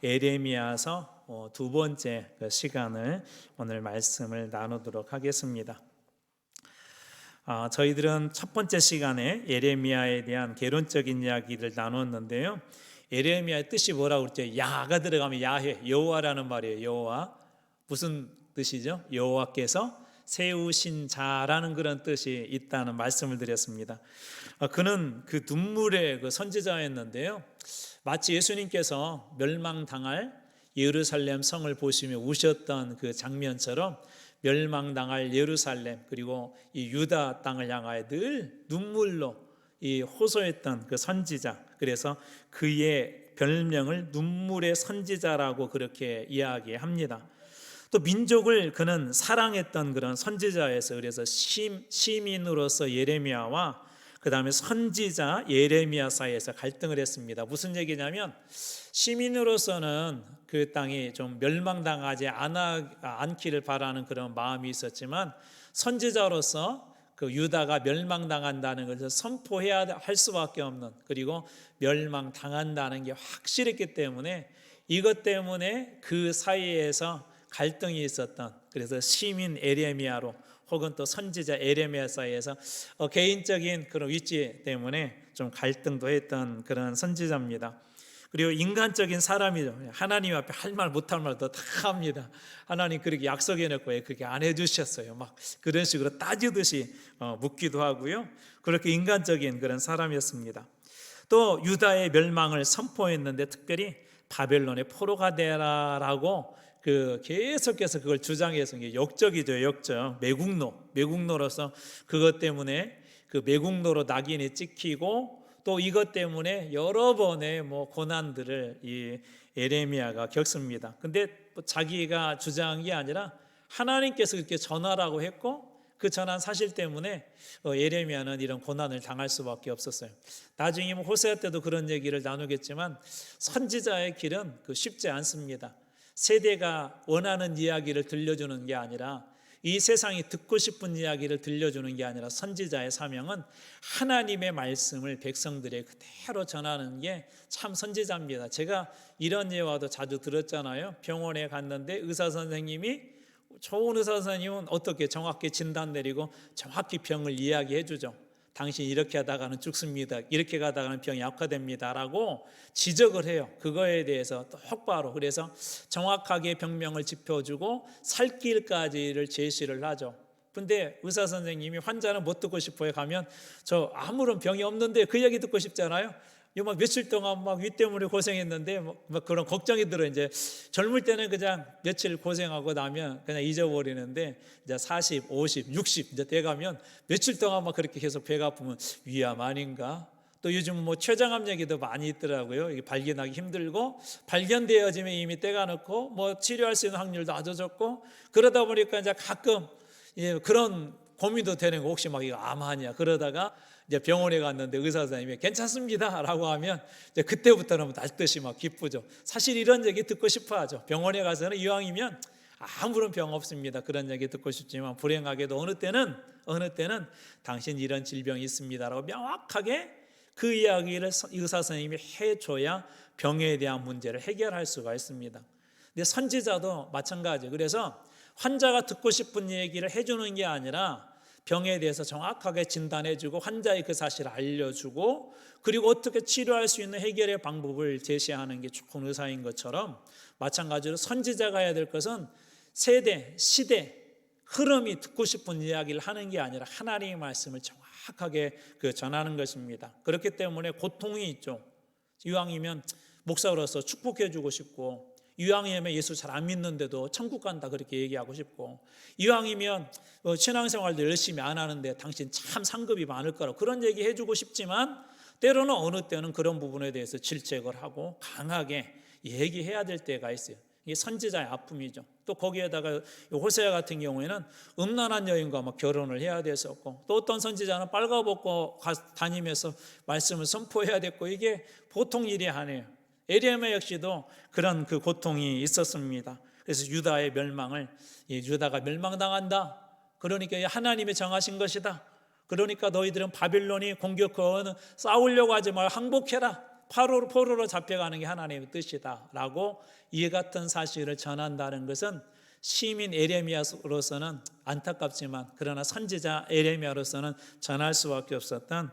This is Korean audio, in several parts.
예레미야서 두 번째 시간을 오늘 말씀을 나누도록 하겠습니다. 저희들은 첫 번째 시간에 예레미야에 대한 개론적인 이야기를 나눴는데요. 예레미야의 뜻이 뭐라고 그랬죠? 야가 들어가면 야훼, 여호와라는 말이에요. 여호와. 무슨 뜻이죠? 여호와께서 세우신 자라는 그런 뜻이 있다는 말씀을 드렸습니다. 그는 그 눈물의 그 선지자였는데요. 마치 예수님께서 멸망당할 예루살렘 성을 보시며 우셨던 그 장면처럼 멸망당할 예루살렘 그리고 이 유다 땅을 향하여 늘 눈물로 이 호소했던 그 선지자, 그래서 그의 별명을 눈물의 선지자라고 그렇게 이야기합니다. 또 민족을 그는 사랑했던 그런 선지자에서, 그래서 시민으로서 예레미야와 그 다음에 선지자 예레미야 사이에서 갈등을 했습니다. 무슨 얘기냐면 시민으로서는 그 땅이 좀 멸망당하지 않기를 바라는 그런 마음이 있었지만, 선지자로서 그 유다가 멸망당한다는 것을 선포해야 할 수밖에 없는, 그리고 멸망당한다는 게 확실했기 때문에 이것 때문에 그 사이에서 갈등이 있었던, 그래서 시민 예레미야로 혹은 또 선지자 예레미야 사이에서 개인적인 그런 위치 때문에 좀 갈등도 했던 그런 선지자입니다. 그리고 인간적인 사람이죠. 하나님 앞에 할 말 못할 말도 다 합니다. 하나님 그렇게 약속해 놓고 왜 그렇게 안 해주셨어요? 막 그런 식으로 따지듯이 묻기도 하고요. 그렇게 인간적인 그런 사람이었습니다. 또 유다의 멸망을 선포했는데 특별히 바벨론의 포로가 되라라고 계속해서 그걸 주장해서 역적이죠. 역적, 매국노로서 그것 때문에 그 매국노로 낙인이 찍히고, 또 이것 때문에 여러 번의 고난들을 이 예레미야가 겪습니다. 근데 자기가 주장한 게 아니라 하나님께서 그렇게 전하라고 했고, 그 전한 사실 때문에 예레미야는 이런 고난을 당할 수밖에 없었어요. 나중에 호세아 때도 그런 얘기를 나누겠지만, 선지자의 길은 쉽지 않습니다. 세대가 원하는 이야기를 들려주는 게 아니라, 이 세상이 듣고 싶은 이야기를 들려주는 게 아니라, 선지자의 사명은 하나님의 말씀을 백성들에게 그대로 전하는 게 참 선지자입니다. 제가 이런 예화도 자주 들었잖아요. 병원에 갔는데 의사 선생님이, 좋은 의사 선생님은 어떻게 정확히 진단 내리고 정확히 병을 이야기해 주죠. 당신 이렇게 하다가는 죽습니다. 이렇게 가다가는 병이 악화됩니다. 라고 지적을 해요. 그거에 대해서 똑바로. 그래서 정확하게 병명을 짚어주고 살 길까지를 제시를 하죠. 근데 의사 선생님이 환자는 못 듣고 싶어요. 가면 저 아무런 병이 없는데 그 얘기 듣고 싶잖아요. 막 며칠 동안 막 위 때문에 고생했는데 막 그런 걱정이 들어. 이제 젊을 때는 그냥 며칠 고생하고 나면 그냥 잊어버리는데, 이제 40, 50, 60 이제 돼가면 며칠 동안 막 그렇게 계속 배가 아프면 위암 아닌가? 또 요즘 췌장암 얘기도 많이 있더라고요. 이게 발견하기 힘들고, 발견되어지면 이미 때가 늦고 치료할 수 있는 확률도 아주 적고, 그러다 보니까 이제 가끔 그런 고민도 되는 거, 혹시 막 이거 암 아니야? 그러다가 이제 병원에 갔는데 의사 선생님이 괜찮습니다 라고 하면 이제 그때부터는 날듯이 막 기쁘죠. 사실 이런 얘기 듣고 싶어 하죠. 병원에 가서는 이왕이면 아무런 병 없습니다, 그런 얘기 듣고 싶지만, 불행하게도 어느 때는 당신 이런 질병이 있습니다 라고 명확하게 그 이야기를 의사 선생님이 해줘야 병에 대한 문제를 해결할 수가 있습니다. 근데 선지자도 마찬가지. 그래서 환자가 듣고 싶은 얘기를 해주는 게 아니라 병에 대해서 정확하게 진단해주고 환자의 그 사실을 알려주고, 그리고 어떻게 치료할 수 있는 해결의 방법을 제시하는 게 좋은 의사인 것처럼, 마찬가지로 선지자가 해야 될 것은 세대, 시대, 흐름이 듣고 싶은 이야기를 하는 게 아니라 하나님의 말씀을 정확하게 전하는 것입니다. 그렇기 때문에 고통이 있죠. 이왕이면 목사로서 축복해주고 싶고, 이왕이면 예수 잘 안 믿는데도 천국 간다 그렇게 얘기하고 싶고, 이왕이면 신앙생활도 열심히 안 하는데 당신 참 상급이 많을 거라고 그런 얘기 해주고 싶지만, 때로는 어느 때는 그런 부분에 대해서 질책을 하고 강하게 얘기해야 될 때가 있어요. 이게 선지자의 아픔이죠. 또 거기에다가 호세아 같은 경우에는 음란한 여인과 결혼을 해야 됐었고, 또 어떤 선지자는 빨가벗고 다니면서 말씀을 선포해야 됐고, 이게 보통 일이 아니에요. 예레미야 역시도 그런 고통이 있었습니다. 그래서 유다의 멸망을, 유다가 멸망당한다, 그러니까 하나님이 정하신 것이다, 그러니까 너희들은 바빌론이 공격하는 싸우려고 하지 말고 항복해라, 포로로 잡혀가는 게 하나님의 뜻이다라고 이 같은 사실을 전한다는 것은 시민 에레미야로서는 안타깝지만 그러나 선지자 에레미야로서는 전할 수밖에 없었던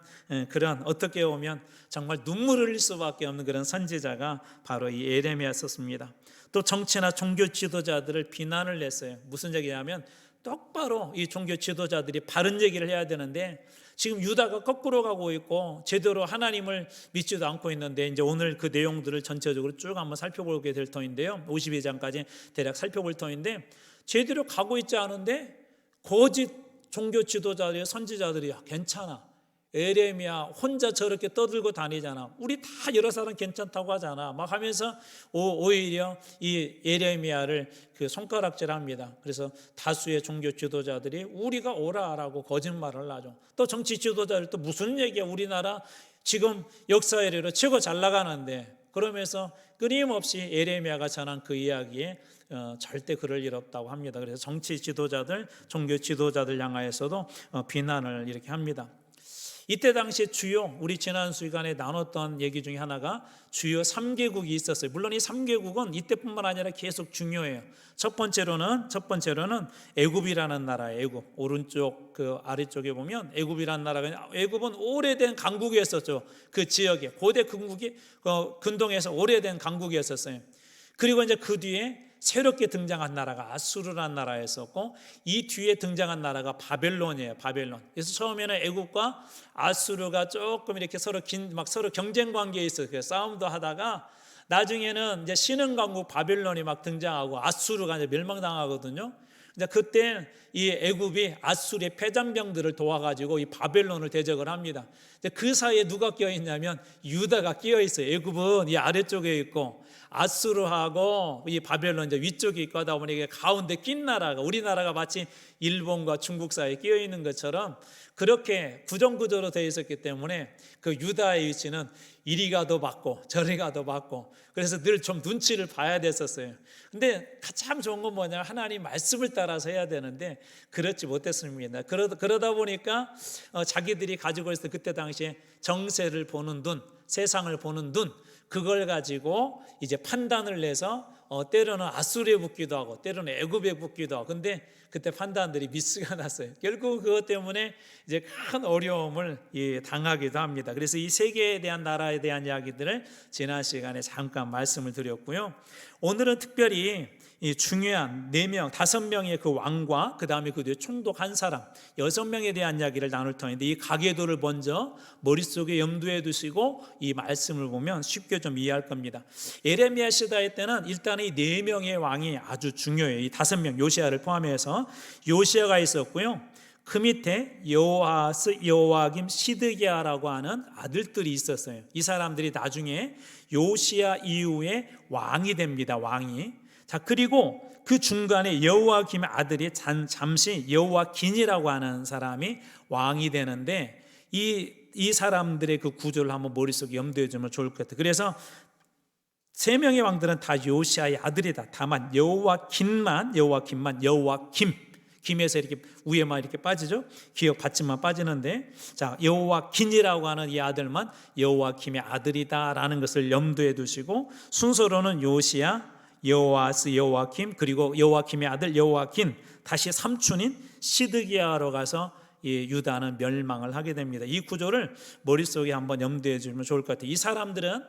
그런 어떻게 보면 정말 눈물을 흘릴 수밖에 없는 그런 선지자가 바로 이 에레미야였습니다. 또 정치나 종교 지도자들을 비난을 했어요. 무슨 얘기냐면 똑바로 이 종교 지도자들이 바른 얘기를 해야 되는데 지금 유다가 거꾸로 가고 있고 제대로 하나님을 믿지도 않고 있는데 이제 오늘 그 내용들을 전체적으로 쭉 한번 살펴보게 될 터인데요. 52장까지 대략 살펴볼 터인데 제대로 가고 있지 않은데 거짓 종교 지도자들의 선지자들이 괜찮아. 에레미야 혼자 저렇게 떠들고 다니잖아. 우리 다 여러 사람 괜찮다고 하잖아. 막 하면서 오히려 이 에레미야를 그 손가락질합니다. 그래서 다수의 종교 지도자들이 우리가 오라라고 거짓말을 하죠. 또 정치 지도자들 또 무슨 얘기야? 우리나라 지금 역사 이래로 최고 잘 나가는데 그러면서 끊임없이 에레미야가 전한 그 이야기에 절대 그럴 일 없다고 합니다. 그래서 정치 지도자들, 종교 지도자들 향하여서도 비난을 이렇게 합니다. 이때 당시에 주요 우리 지난 시간에 나눴던 얘기 중에 하나가 주요 3개국이 있었어요. 물론 이 3개국은 이때뿐만 아니라 계속 중요해요. 첫 번째로는 애굽이라는 나라예요. 애굽. 오른쪽 그 아래쪽에 보면 애굽이라는 나라가 애굽은 오래된 강국이었었죠. 그 지역에 고대 근국이 근동에서 오래된 강국이었었어요. 그리고 이제 그 뒤에 새롭게 등장한 나라가 아수르라는 나라였었고 이 뒤에 등장한 나라가 바벨론이에요. 바벨론. 그래서 처음에는 애굽과 아수르가 조금 이렇게 서로 경쟁 관계에 있어요. 싸움도 하다가 나중에는 이제 신흥 강국 바벨론이 막 등장하고 아수르가 이제 멸망당하거든요. 이제 그때 이 애굽이 아수르의 패잔병들을 도와가지고 이 바벨론을 대적을 합니다. 그 사이에 누가 끼어 있냐면 유다가 끼어 있어요. 애굽은 이 아래쪽에 있고 아수르하고 이 바벨론 이제 위쪽에 있고 하다 보니 이게 가운데 낀 나라가 우리나라가 마치 일본과 중국 사이에 끼어 있는 것처럼 그렇게 구정구조로 되어 있었기 때문에 그 유다의 위치는 이리 가도 받고 저리 가도 받고 그래서 늘 좀 눈치를 봐야 됐었어요. 근데 가장 좋은 건 뭐냐면 하나님 말씀을 따라서 해야 되는데 그렇지 못했습니다. 그러다 보니까 자기들이 가지고 있었던 그때 당시에 정세를 보는 눈, 세상을 보는 눈 그걸 가지고 이제 판단을 내서 때로는 아수르에 붙기도 하고 때로는 애굽에 붙기도 하고 근데 그때 판단들이 미스가 났어요. 결국 그것 때문에 이제 큰 어려움을 당하기도 합니다. 그래서 이 세계에 대한 나라에 대한 이야기들을 지난 시간에 잠깐 말씀을 드렸고요. 오늘은 특별히 이 중요한 4명, 5명의 그 왕과 그 다음에 그 뒤에 총독 한 사람 6명에 대한 이야기를 나눌 터인데 이 가계도를 먼저 머릿속에 염두에 두시고 이 말씀을 보면 쉽게 좀 이해할 겁니다. 에레미야 시대 때는 일단 이 4명의 왕이 아주 중요해요. 이 5명 요시야를 포함해서 요시야가 있었고요. 그 밑에 여호아스, 여호와김, 시드기야라고 하는 아들들이 있었어요. 이 사람들이 나중에 요시야 이후에 왕이 됩니다. 왕이. 자 그리고 그 중간에 여호와김의 아들이 잠시 여호와긴이라고 하는 사람이 왕이 되는데 이 사람들의 그 구조를 한번 머릿속에 염두에 두면 좋을 것 같아요. 그래서 3명의 왕들은 다 요시야의 아들이다. 다만 여호와김만 김에서 이렇게 위에만 이렇게 빠지죠. 기억 받침만 빠지는데 자 여호와긴이라고 하는 이 아들만 여호와김의 아들이다라는 것을 염두에 두시고 순서로는 요시야, 여호아스, 여호와김 그리고 여호와김의 아들 여호와긴 다시 삼촌인 시드기야로 가서 유다는 멸망을 하게 됩니다. 이 구조를 머릿속에 한번 염두에 두면 좋을 것 같아요. 이 사람들은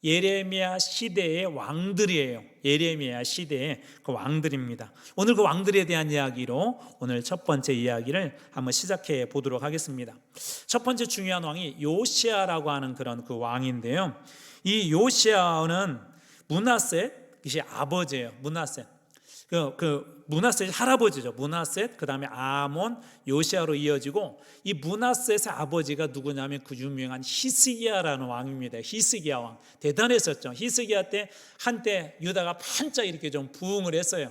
예레미야 시대의 왕들이에요. 예레미야 시대의 그 왕들입니다. 오늘 그 왕들에 대한 이야기로 오늘 첫 번째 이야기를 한번 시작해 보도록 하겠습니다. 첫 번째 중요한 왕이 요시야라고 하는 그런 그 왕인데요. 이 요시야는 므낫셋 이것이 아버지예요. 므낫셋. 그 므낫셋이 할아버지죠. 므낫셋 그다음에 아몬, 요시야로 이어지고 이 므낫셋의 아버지가 누구냐면 그 유명한 히스기야라는 왕입니다. 히스기야 왕. 대단했었죠. 히스기야 때 한때 유다가 반짝 이렇게 좀 부흥을 했어요.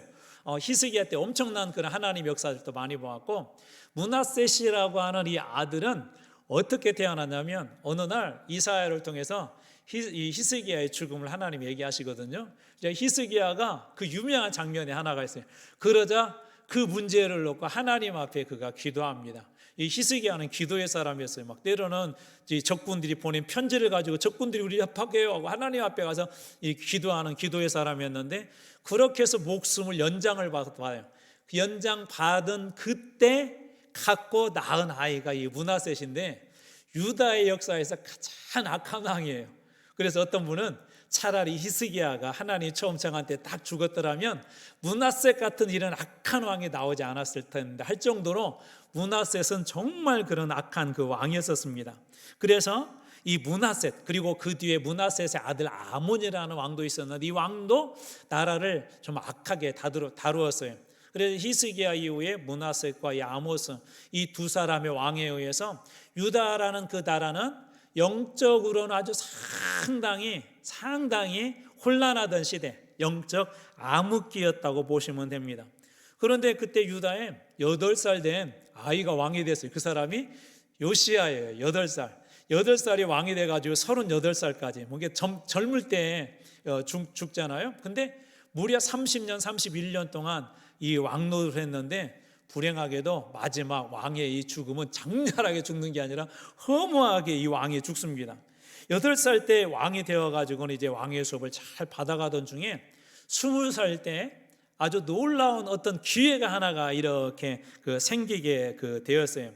히스기야 때 엄청난 그런 하나님 역사들도 많이 보았고 므낫셋이라고 하는 이 아들은 어떻게 태어났냐면 어느 날 이사야를 통해서 이 히스기야의 죽음을 하나님 얘기하시거든요. 히스기야가 그 유명한 장면에 하나가 있어요. 그러자 그 문제를 놓고 하나님 앞에 그가 기도합니다. 이 히스기야는 기도의 사람이었어요. 막 때로는 이 적군들이 보낸 편지를 가지고 적군들이 우리 협박해요 하고 하나님 앞에 가서 이 기도하는 기도의 사람이었는데, 그렇게 해서 목숨을 연장을 받아요. 그 연장 받은 그때 갖고 낳은 아이가 이 므낫셋인데, 유다의 역사에서 가장 악한 왕이에요. 그래서 어떤 분은 차라리 히스기야가 하나님 처음 청한 때 딱 죽었더라면 므낫셋 같은 이런 악한 왕이 나오지 않았을 텐데 할 정도로 므낫셋은 정말 그런 악한 그 왕이었었습니다. 그래서 이 므낫셋, 그리고 그 뒤에 므낫셋의 아들 아몬이라는 왕도 있었는데, 이 왕도 나라를 좀 악하게 다루었어요. 그래서 히스기야 이후에 므낫셋과 이 아모스, 이 두 사람의 왕에 의해서 유다라는 그 나라는 영적으로는 아주 상당히 혼란하던 시대, 영적 암흑기였다고 보시면 됩니다. 그런데 그때 유다에 8살 된 아이가 왕이 됐어요. 그 사람이 요시야예요. 8살이 왕이 돼가지고 38살까지, 뭔가 젊을 때 죽잖아요. 근데 무려 30년, 31년 동안 이 왕노를 했는데, 불행하게도 마지막 왕의 이 죽음은 장렬하게 죽는 게 아니라 허무하게 이 왕이 죽습니다. 8살 때 왕이 되어가지고는 이제 왕의 수업을 잘 받아가던 중에 20살 때 아주 놀라운 어떤 기회가 하나가 이렇게 생기게 되었어요.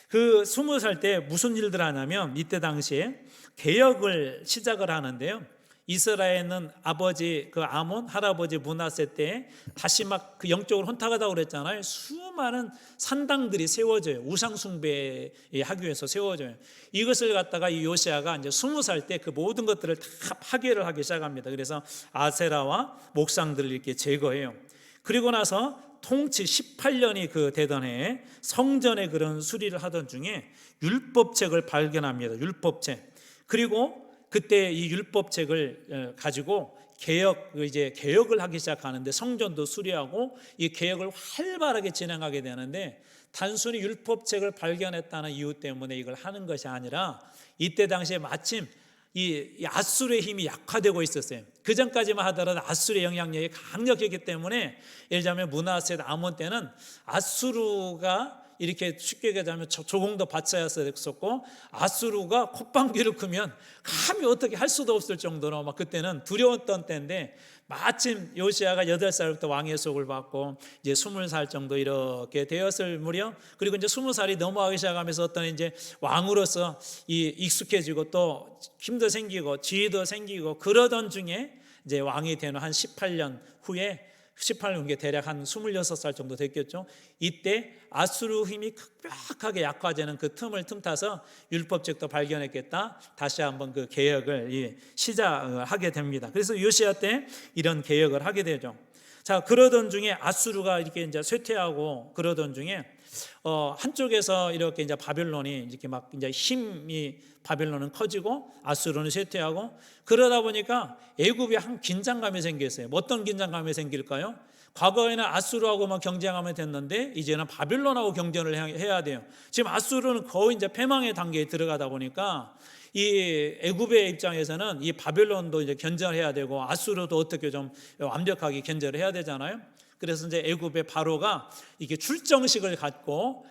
그 20살 때 무슨 일들 하냐면, 이때 당시에 개혁을 시작을 하는데요. 이스라엘은 아버지 아몬, 할아버지 므낫셋 때 다시 막 그 영적으로 혼탁하다고 그랬잖아요. 수많은 산당들이 세워져요. 우상 숭배하기 위해서 세워져요. 이것을 갖다가 이 요시야가 이제 20살 때 그 모든 것들을 다 파괴를 하기 시작합니다. 그래서 아세라와 목상들을 이렇게 제거해요. 그리고 나서 통치 18년이 되던 해에 성전의 그런 수리를 하던 중에 율법책을 발견합니다. 율법책. 그리고 그때 이 율법책을 가지고 개혁을 하기 시작하는데, 성전도 수리하고 이 개혁을 활발하게 진행하게 되는데, 단순히 율법책을 발견했다는 이유 때문에 이걸 하는 것이 아니라, 이때 당시에 마침 이 아수르의 힘이 약화되고 있었어요. 그 전까지만 하더라도 아수르의 영향력이 강력했기 때문에, 예를 들자면 므낫셋, 아몬 때는 아수르가 이렇게 쉽게 얘기하자면 조공도 바쳐야 했었고, 아수르가 콧방귀를 크면 감히 어떻게 할 수도 없을 정도로 막 그때는 두려웠던 때인데, 마침 요시야가 8살부터 왕의 속을 받고 이제 20살 정도 이렇게 되었을 무렵, 그리고 이제 20살이 넘어가기 시작하면서 어떤 이제 왕으로서 익숙해지고 또 힘도 생기고 지위도 생기고 그러던 중에, 이제 왕이 되는 한 18년 후에 대략 한 26살 정도 됐겠죠. 이때 아수르 힘이 급격하게 약화되는 그 틈을 틈타서 율법책도 발견했겠다. 다시 한번 그 개혁을 시작하게 됩니다. 그래서 요시야 때 이런 개혁을 하게 되죠. 자, 그러던 중에 아수르가 이렇게 이제 쇠퇴하고 그러던 중에 한쪽에서 이렇게 이제 바벨론이 이렇게 막 이제 힘이, 바벨론은 커지고 아수르는 쇠퇴하고, 그러다 보니까 애굽에 한 긴장감이 생겼어요. 어떤 긴장감이 생길까요? 과거에는 아수르하고만 경쟁하면 됐는데 이제는 바벨론하고 경쟁을 해야 돼요. 지금 아수르는 거의 이제 패망의 단계에 들어가다 보니까 이 애굽의 입장에서는 이 바벨론도 이제 견제를 해야 되고 아수르도 어떻게 좀 완벽하게 견제를 해야 되잖아요. 그래서 이제 애굽의 바로가 이게 출정식을 갖고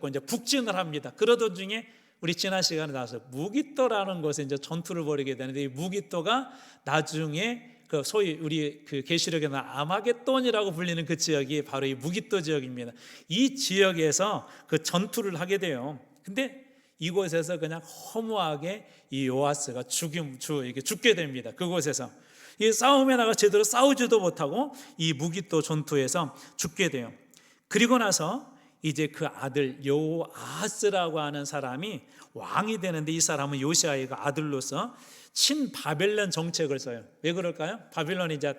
이제 북진을 합니다. 그러던 중에 우리 지난 시간에 나와서 무기또라는 곳에 이제 전투를 벌이게 되는데, 이 무기또가 나중에 소위 우리 계시록에는 아마겟돈이라고 불리는 그 지역이 바로 이 무기또 지역입니다. 이 지역에서 그 전투를 하게 돼요. 근데 이곳에서 그냥 허무하게 이 요아스가 죽게 됩니다. 그곳에서 이 싸움에 나가 제대로 싸우지도 못하고 이 무기또 전투에서 죽게 돼요. 그리고 나서 이제 그 아들 요아스라고 하는 사람이 왕이 되는데, 이 사람은 요시야의 아들로서 친바벨론 정책을 써요. 왜 그럴까요? 바벨론이 이제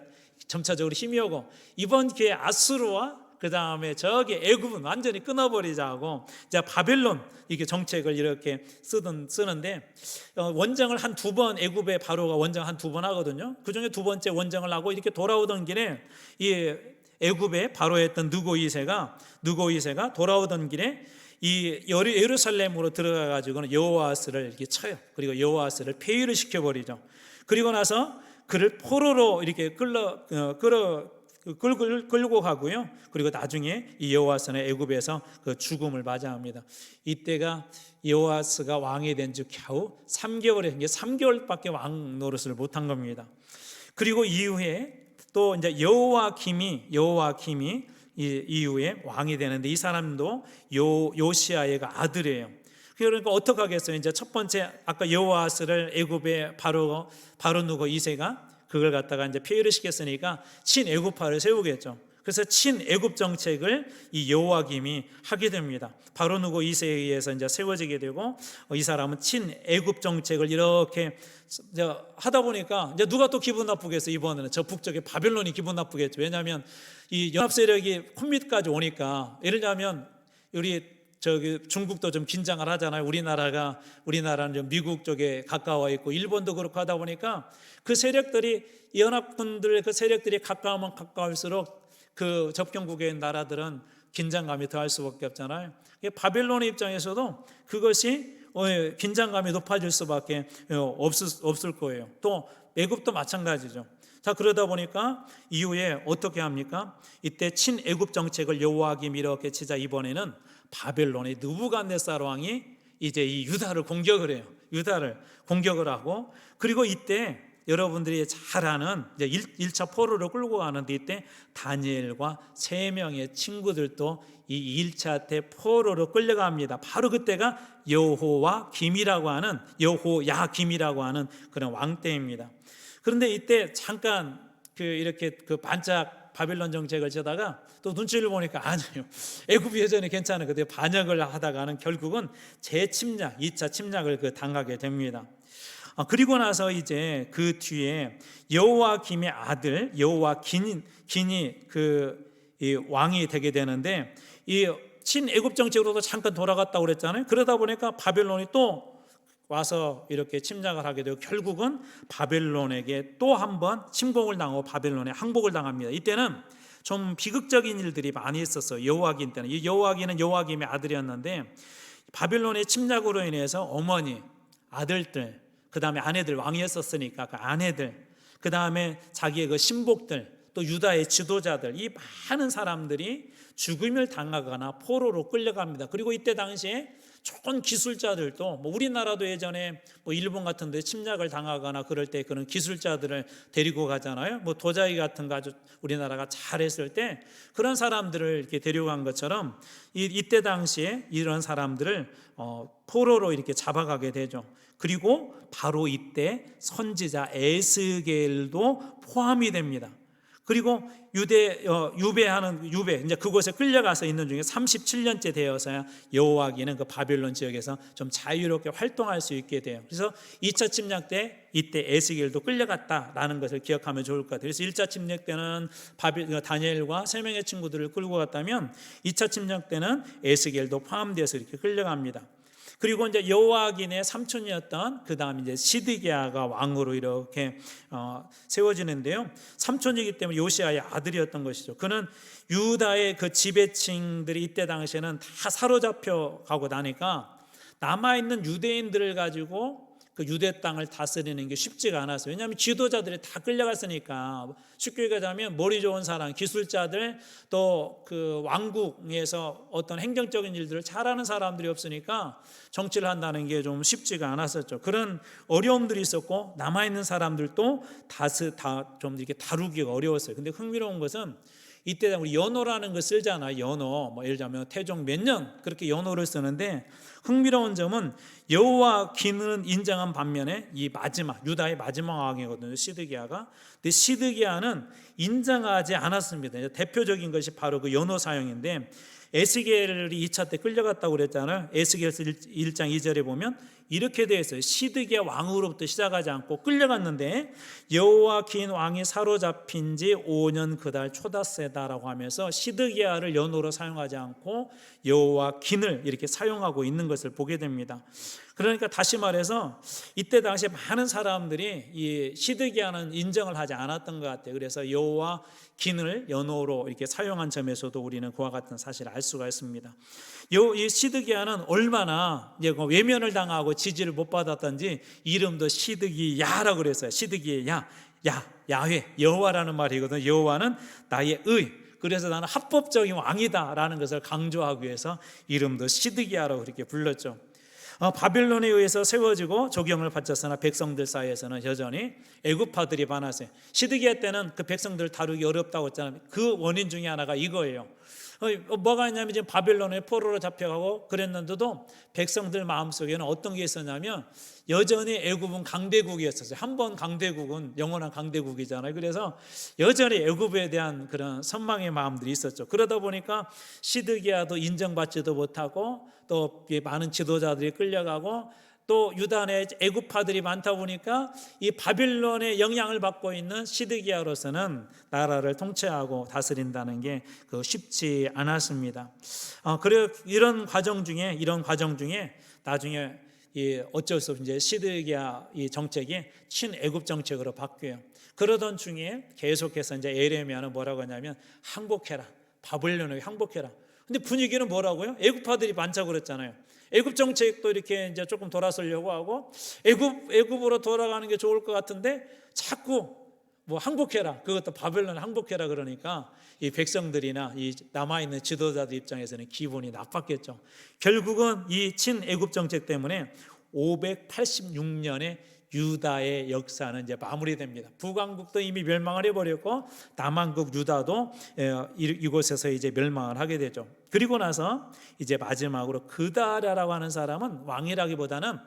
점차적으로 힘이 오고, 이번 기회에 아수르와 그 다음에 저기 애굽은 완전히 끊어버리자고 이제 바벨론 이게 정책을 이렇게 쓰는데, 원정을 한 2번, 애굽의 바로가 원정 한 2번 하거든요. 그 중에 2번째 원정을 하고 이렇게 돌아오던 길에 이 애굽의 바로였던 느고 2세가 돌아오던 길에 이 예루살렘으로 들어가 가지고는 여호아스를 이렇게 쳐요. 그리고 여호아스를 폐위를 시켜버리죠. 그리고 나서 그를 포로로 이렇게 끌고 가고요. 그리고 나중에 이 여호와스는 애굽에서 그 죽음을 맞이합니다. 이때가 여호와스가 왕이 된 지 겨우 3개월에 3개월밖에 왕 노릇을 못한 겁니다. 그리고 이후에 또 이제 여호와김이 이후에 왕이 되는데 이 사람도 요시아의가 아들이에요. 그러니까 어떻게 하겠어요? 이제 첫 번째 아까 여호와스를 애굽의 바로 누고 2세가 그걸 갖다가 이제 폐위를 시켰으니까 친애굽파를 세우겠죠. 그래서 친애굽 정책을 이 여호와김이 하게 됩니다. 바로 누고 2세에 의해서 이제 세워지게 되고 이 사람은 친애굽 정책을 이렇게 하다 보니까 이제 누가 또 기분 나쁘겠어요? 이번에는 저 북쪽의 바벨론이 기분 나쁘겠죠. 왜냐하면 이 연합 세력이 콧밑까지 오니까 예를 들면 우리 중국도 좀 긴장을 하잖아요. 우리나라는 좀 미국 쪽에 가까워 있고 일본도 그렇고 하다 보니까 그 세력들이 연합군들 그 세력들이 가까우면 가까울수록 그 접경국의 나라들은 긴장감이 더할 수밖에 없잖아요. 바벨론의 입장에서도 그것이 긴장감이 높아질 수밖에 없을 거예요. 또 애굽도 마찬가지죠. 자, 그러다 보니까 이후에 어떻게 합니까? 이때 친애굽 정책을 여호와김이 이렇게 치자 이번에는 바벨론의 느부갓네살 왕이 이제 이 유다를 공격을 해요. 유다를 공격을 하고 그리고 이때 여러분들이 잘 아는 이제 1차 포로를 끌고 가는데 이때 다니엘과 3명의 친구들도 이 1차 때 포로로 끌려갑니다. 바로 그때가 여호야김이라고 하는 그런 왕 때입니다. 그런데 이때 잠깐 이렇게 반짝 바벨론 정책을 치다가 또 눈치를 보니까 아니에요. 애굽이 여전히 괜찮은 그때 반역을 하다가는 결국은 재침략, 2차 침략을 당하게 됩니다. 그리고 나서 이제 그 뒤에 여호와김의 아들 여호와긴이 이 왕이 되게 되는데 이 친애굽 정책으로도 잠깐 돌아갔다고 그랬잖아요. 그러다 보니까 바벨론이 또 와서 이렇게 침략을 하게 되고 결국은 바벨론에게 또 한 번 침공을 당하고 바벨론에 항복을 당합니다. 이때는 좀 비극적인 일들이 많이 있었어요. 여호와긴 때는 이 여호와긴은 여호와김의 아들이었는데 바벨론의 침략으로 인해서 어머니, 아들들, 그 다음에 아내들 왕이었었으니까 그 아내들, 그 다음에 자기의 그 신복들, 또 유다의 지도자들 이 많은 사람들이 죽음을 당하거나 포로로 끌려갑니다. 그리고 이때 당시에 좋은 기술자들도 우리나라도 예전에 일본 같은 데 침략을 당하거나 그럴 때 그런 기술자들을 데리고 가잖아요. 도자기 같은 거 아주 우리나라가 잘했을 때 그런 사람들을 이렇게 데려간 것처럼 이때 당시에 이런 사람들을 포로로 이렇게 잡아가게 되죠. 그리고 바로 이때 선지자 에스겔도 포함이 됩니다. 그리고 유배 이제 그곳에 끌려가서 있는 중에 37년째 되어서야 여호와기는 그 바벨론 지역에서 좀 자유롭게 활동할 수 있게 돼요. 그래서 2차 침략 때 이때 에스겔도 끌려갔다라는 것을 기억하면 좋을 것 같아요. 그래서 1차 침략 때는 다니엘과 3명의 친구들을 끌고 갔다면 2차 침략 때는 에스겔도 포함되어서 이렇게 끌려갑니다. 그리고 이제 여호와긴의 삼촌이었던 그 다음 이제 시드기야가 왕으로 이렇게 세워지는데요. 삼촌이기 때문에 요시아의 아들이었던 것이죠. 그는 유다의 그 지배층들이 이때 당시에는 다 사로잡혀 가고 나니까 남아 있는 유대인들을 가지고 그 유대 땅을 다스리는 게 쉽지가 않았어요. 왜냐하면 지도자들이 다 끌려갔으니까 쉽게 얘기하자면 머리 좋은 사람, 기술자들 또 그 왕국에서 어떤 행정적인 일들을 잘하는 사람들이 없으니까 정치를 한다는 게 좀 쉽지가 않았었죠. 그런 어려움들이 있었고 남아 있는 사람들도 좀 이렇게 다루기가 어려웠어요. 근데 흥미로운 것은 이때 우리 연호라는 걸 쓰잖아요. 연호, 예를 들면 태종 몇 년 그렇게 연호를 쓰는데 흥미로운 점은 여호와긴은 인정한 반면에 이 마지막 유다의 마지막 왕이거든요. 시드기야가. 근데 시드기야는 인정하지 않았습니다. 대표적인 것이 바로 그 연호 사용인데 에스겔이 2차 때 끌려갔다고 그랬잖아요. 에스겔서 1장 2절에 보면 이렇게 되어 있어요. 시드기야 왕으로부터 시작하지 않고 끌려갔는데 여호와긴 왕이 사로잡힌 지 5년 그달 초닷새다라고 하면서 시드기야를 연호로 사용하지 않고 여호와긴을 이렇게 사용하고 있는 것을 보게 됩니다. 그러니까 다시 말해서 이때 당시에 많은 사람들이 이 시드기야는 인정을 하지 않았던 것 같아요. 그래서 여호와긴을 연호로 이렇게 사용한 점에서도 우리는 그와 같은 사실을 알 수가 있습니다. 이 시드기야는 얼마나 외면을 당하고 지지를 못 받았던지 이름도 시드기야라고 그랬어요. 시드기야, 야훼, 여호와라는 말이거든요. 여호와는 나의 의, 그래서 나는 합법적인 왕이다라는 것을 강조하기 위해서 이름도 시드기야라고 그렇게 불렀죠. 바빌론에 의해서 세워지고 조경을 바쳤으나 백성들 사이에서는 여전히 애굽파들이 많았어요. 시드기야 때는 그 백성들을 다루기 어렵다고 했잖아요. 그 원인 중에 하나가 이거예요. 뭐가 있냐면 지금 바빌론에 포로로 잡혀가고 그랬는데도 백성들 마음속에는 어떤 게 있었냐면 여전히 애굽은 강대국이었어요. 한 번 강대국은 영원한 강대국이잖아요. 그래서 여전히 애굽에 대한 그런 선망의 마음들이 있었죠. 그러다 보니까 시드기야도 인정받지도 못하고 또 많은 지도자들이 끌려가고 또 유다 내 애굽파들이 많다 보니까 이 바빌론의 영향을 받고 있는 시드기야로서는 나라를 통치하고 다스린다는 게 쉽지 않았습니다. 그래 이런 과정 중에 나중에 어쩔 수 없이 이제 시드기야 이 정책이 친애굽 정책으로 바뀌어요. 그러던 중에 계속해서 이제 에레미야는 뭐라고 하냐면 항복해라, 바빌론에게 항복해라. 근데 분위기는 뭐라고요? 애굽파들이 많다고 그랬잖아요. 애굽 정책도 이렇게 이제 조금 돌아서려고 하고 애굽으로 돌아가는 게 좋을 것 같은데 자꾸 뭐 항복해라, 그것도 바벨론 항복해라 그러니까 이 백성들이나 이 남아있는 지도자들 입장에서는 기분이 나빴겠죠. 결국은 이 친애굽 정책 때문에 586년에 유다의 역사는 이제 마무리됩니다. 북왕국도 이미 멸망을 해버렸고 남왕국 유다도 이곳에서 이제 멸망을 하게 되죠. 그리고 나서 이제 마지막으로 그다랴라고 하는 사람은 왕이라기보다는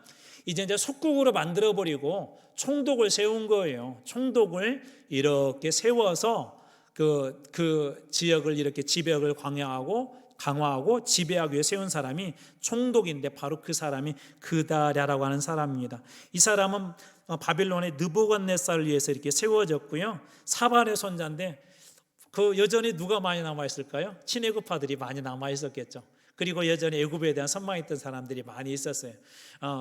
이제 속국으로 만들어버리고 총독을 세운 거예요. 총독을 이렇게 세워서 그 지역을 이렇게 지배력을 강화하고 지배하기 위해 세운 사람이 총독인데 바로 그 사람이 그다랴라고 하는 사람입니다. 이 사람은 바빌론의 느부갓네살을 위해서 이렇게 세워졌고요. 사반의 손자인데 여전히 누가 많이 남아있을까요? 친애굽파들이 많이 남아있었겠죠. 그리고 여전히 애굽에 대한 선망했던 사람들이 많이 있었어요.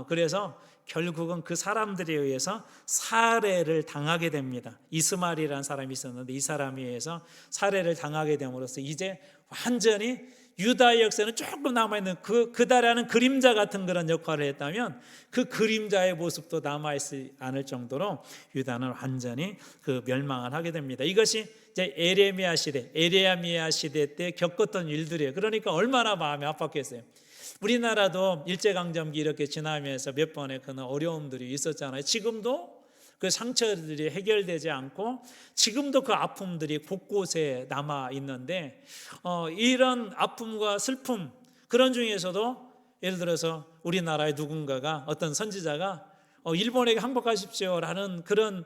그래서 결국은 그 사람들에 의해서 살해를 당하게 됩니다. 이스마엘이라는 사람이 있었는데 이 사람에 의해서 살해를 당하게 됨으로써 이제 완전히 유다의 역사는 조금 남아있는 그다라는 그림자 같은 그런 역할을 했다면 그 그림자의 모습도 남아있지 않을 정도로 유다는 완전히 멸망을 하게 됩니다. 이것이 이제 에레미야 시대 때 겪었던 일들이에요. 그러니까 얼마나 마음이 아팠겠어요. 우리나라도 일제강점기 이렇게 지나면서 몇 번의 그런 어려움들이 있었잖아요. 지금도 그 상처들이 해결되지 않고 지금도 그 아픔들이 곳곳에 남아 있는데 이런 아픔과 슬픔 그런 중에서도 예를 들어서 우리나라의 누군가가 어떤 선지자가 일본에게 항복하십시오라는 그런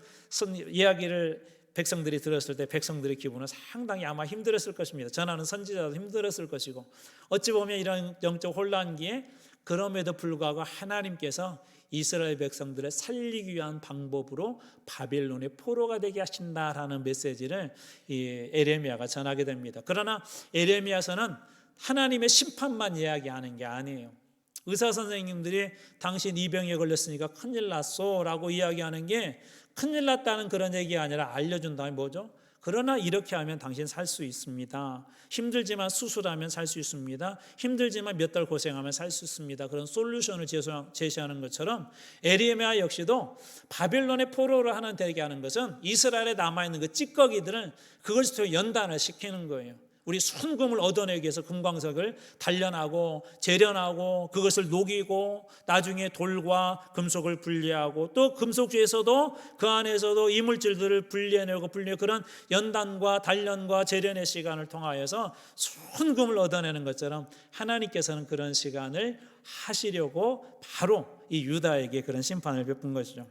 이야기를 백성들이 들었을 때 백성들의 기분은 상당히 아마 힘들었을 것입니다. 전하는 선지자도 힘들었을 것이고 어찌 보면 이런 영적 혼란기에 그럼에도 불구하고 하나님께서 이스라엘 백성들을 살리기 위한 방법으로 바벨론의 포로가 되게 하신다라는 메시지를 이 에레미야가 전하게 됩니다. 그러나 에레미야서는 하나님의 심판만 이야기하는 게 아니에요. 의사 선생님들이 당신 이 병에 걸렸으니까 큰일 났어 라고 이야기하는 게 큰일 났다는 그런 얘기가 아니라 알려준다면 뭐죠? 그러나 이렇게 하면 당신 살 수 있습니다. 힘들지만 수술하면 살 수 있습니다. 힘들지만 몇 달 고생하면 살 수 있습니다. 그런 솔루션을 제시하는 것처럼 에레미야 역시도 바벨론의 포로를 하나 되게 하는 것은 이스라엘에 남아있는 그 찌꺼기들은 그걸 연단을 시키는 거예요. 우리 순금을 얻어내기 위해서 금광석을 단련하고 재련하고 그것을 녹이고 나중에 돌과 금속을 분리하고 또 금속 중에서도 그 안에서도 이물질들을 분리해내고 그런 연단과 단련과 재련의 시간을 통하여서 순금을 얻어내는 것처럼 하나님께서는 그런 시간을 하시려고 바로 이 유다에게 그런 심판을 베푼 것이죠.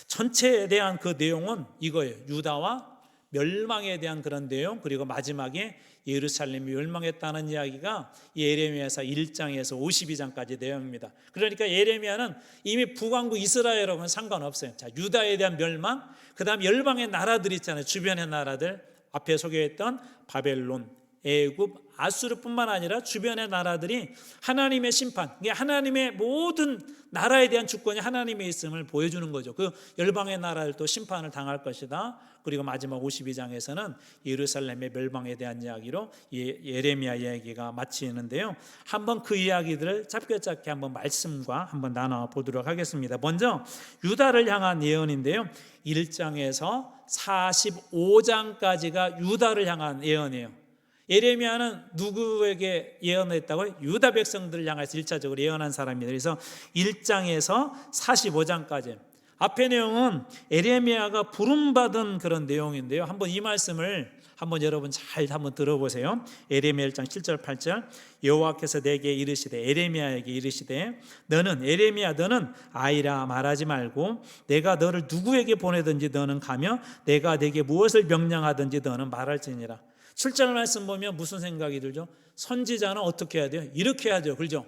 전체에 대한 그 내용은 이거예요. 유다와 멸망에 대한 그런 내용, 그리고 마지막에 예루살렘이 멸망했다는 이야기가 예레미야서 1장에서 52장까지 내용입니다. 그러니까 예레미야는 이미 북왕국 이스라엘하고는 상관없어요. 자, 유다에 대한 멸망, 그 다음 열방의 나라들 있잖아요. 주변의 나라들, 앞에 소개했던 바벨론, 애굽, 아수르뿐만 아니라 주변의 나라들이 하나님의 심판, 이게 하나님의 모든 나라에 대한 주권이 하나님의 있음을 보여주는 거죠. 그 열방의 나라들도 심판을 당할 것이다. 그리고 마지막 52장에서는 예루살렘의 멸망에 대한 이야기로 예레미야 이야기가 마치는데요. 한번 그 이야기들을 짧게 한번 말씀과 한번 나눠 보도록 하겠습니다. 먼저 유다를 향한 예언인데요. 1장에서 45장까지가 유다를 향한 예언이에요. 예레미야는 누구에게 예언했다고요? 유다 백성들을 향해서 1차적으로 예언한 사람입니다. 그래서 1장에서 45장까지 앞의 내용은 예레미야가 부름받은 그런 내용인데요. 한번 이 말씀을 한번 여러분 잘 한번 들어보세요. 예레미야 1장 7절 8절 여호와께서 내게 이르시되 예레미야에게 이르시되 너는 예레미야 너는 아이라 말하지 말고 내가 너를 누구에게 보내든지 너는 가며 내가 내게 무엇을 명령하든지 너는 말할지니라. 7절 말씀 보면 무슨 생각이 들죠? 선지자는 어떻게 해야 돼요? 이렇게 해야 돼요. 그렇죠?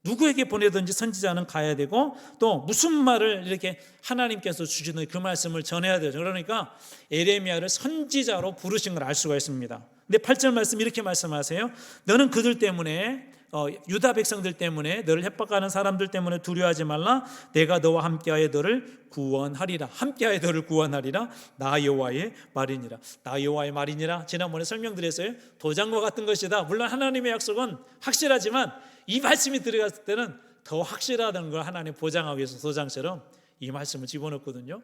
누구에게 보내든지 선지자는 가야 되고 또 무슨 말을 이렇게 하나님께서 주시는 그 말씀을 전해야 되죠. 그러니까 예레미야를 선지자로 부르신 걸 알 수가 있습니다. 근데 8절 말씀 이렇게 말씀하세요. 너는 그들 때문에 유다 백성들 때문에 너를 협박하는 사람들 때문에 두려워하지 말라. 내가 너와 함께하여 너를 구원하리라. 함께하여 너를 구원하리라. 나 여호와의 말이니라. 나 여호와의 말이니라. 지난번에 설명드렸어요. 도장과 같은 것이다. 물론 하나님의 약속은 확실하지만 이 말씀이 들어갔을 때는 더 확실하다는 걸 하나님 보장하기 위해서 도장처럼 이 말씀을 집어넣거든요.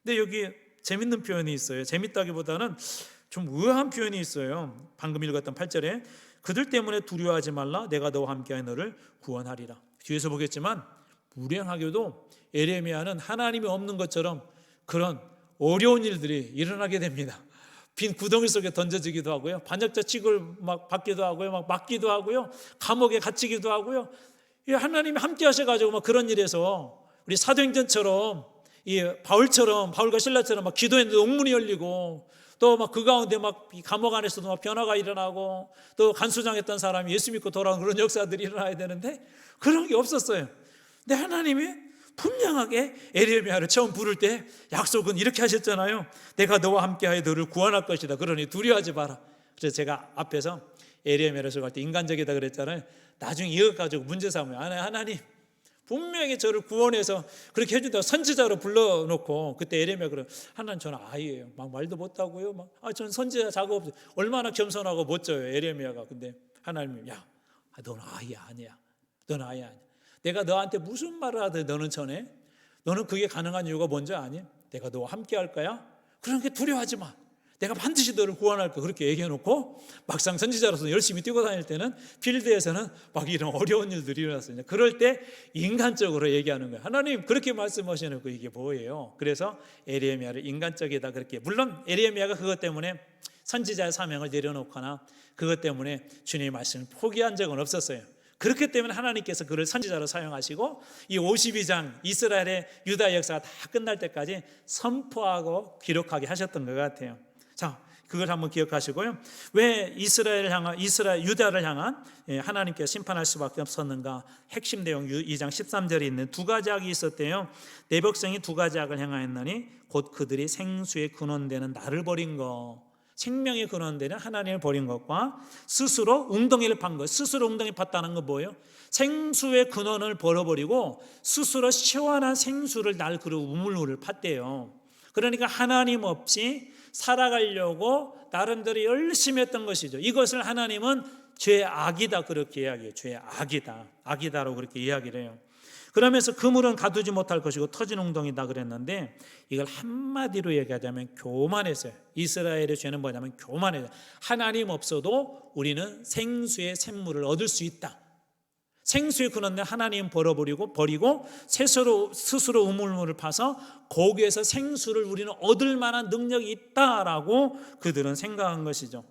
근데 여기 재밌는 표현이 있어요. 재밌다기보다는 좀 의아한 표현이 있어요. 방금 읽었던 8절에 그들 때문에 두려워하지 말라. 내가 너와 함께하여 너를 구원하리라. 뒤에서 보겠지만 불행하게도 예레미야는 하나님이 없는 것처럼 그런 어려운 일들이 일어나게 됩니다. 빈 구덩이 속에 던져지기도 하고요. 반역자 취급을 막 받기도 하고요. 막 맞기도 하고요. 감옥에 갇히기도 하고요. 하나님이 함께 하셔가지고 막 그런 일에서 우리 사도행전처럼 바울처럼 바울과 실라처럼 막 기도했는데 옥문이 열리고 또 막 그 가운데 막 감옥 안에서도 막 변화가 일어나고 또 간수장했던 사람이 예수 믿고 돌아온 그런 역사들이 일어나야 되는데 그런 게 없었어요. 근데 하나님이 분명하게 예레미야를 처음 부를 때 약속은 이렇게 하셨잖아요. 내가 너와 함께하여 너를 구원할 것이다. 그러니 두려워하지 마라. 그래서 제가 앞에서 예레미야를 설교할 때 인간적이다 그랬잖아요. 나중에 이거 가지고 문제 삼아요. 하나님 분명히 저를 구원해서 그렇게 해준다고 선지자로 불러놓고 그때 예레미야 그래 하나님 저는 아이예요. 막 말도 못하고요. 저는 선지자 자격 없어요. 얼마나 겸손하고 멋져요 예레미야가. 근데 하나님이 너는 아이야 아니야. 너는 아이야 아니야. 내가 너한테 무슨 말을 하든 너는 전해. 너는 그게 가능한 이유가 뭔지 아니? 내가 너와 함께 할 거야. 그러니까 두려워하지 마. 내가 반드시 너를 구원할 거야. 그렇게 얘기해놓고 막상 선지자로서 열심히 뛰고 다닐 때는 필드에서는 막 이런 어려운 일들이 일어났어요. 그럴 때 인간적으로 얘기하는 거예요. 하나님 그렇게 말씀하셔놓고 이게 뭐예요? 그래서 예레미야를 인간적이다 그렇게. 물론 예레미야가 그것 때문에 선지자의 사명을 내려놓거나 그것 때문에 주님의 말씀을 포기한 적은 없었어요. 그렇기 때문에 하나님께서 그를 선지자로 사용하시고 이 52장 이스라엘의 유다 역사가 다 끝날 때까지 선포하고 기록하게 하셨던 것 같아요. 자, 그걸 한번 기억하시고요. 왜 유다를 향한 하나님께서 심판할 수밖에 없었는가? 핵심 내용 2장 13절에 있는 두 가지 악이 있었대요. 내 백성이 두 가지 악을 행하였나니 곧 그들이 생수의 근원되는 나를 버린 것. 생명의 근원되는 하나님을 버린 것과 스스로 웅덩이를 판 것. 스스로 웅덩이 팠다는 건 뭐예요? 생수의 근원을 버려버리고 스스로 시원한 생수를 날 그릇 우물물을 팠대요. 그러니까 하나님 없이 살아가려고 나름대로 열심히 했던 것이죠. 이것을 하나님은 죄의 악이다 그렇게 이야기해요. 죄의 악이다라고 그렇게 이야기를 해요. 그러면서 그물은 가두지 못할 것이고 터진 웅덩이다 그랬는데 이걸 한마디로 얘기하자면 교만했어요. 이스라엘의 죄는 뭐냐면 교만해요. 하나님 없어도 우리는 생수의 샘물을 얻을 수 있다. 생수의 근원을 하나님 버리고 스스로 우물물을 파서 거기에서 생수를 우리는 얻을 만한 능력이 있다라고 그들은 생각한 것이죠.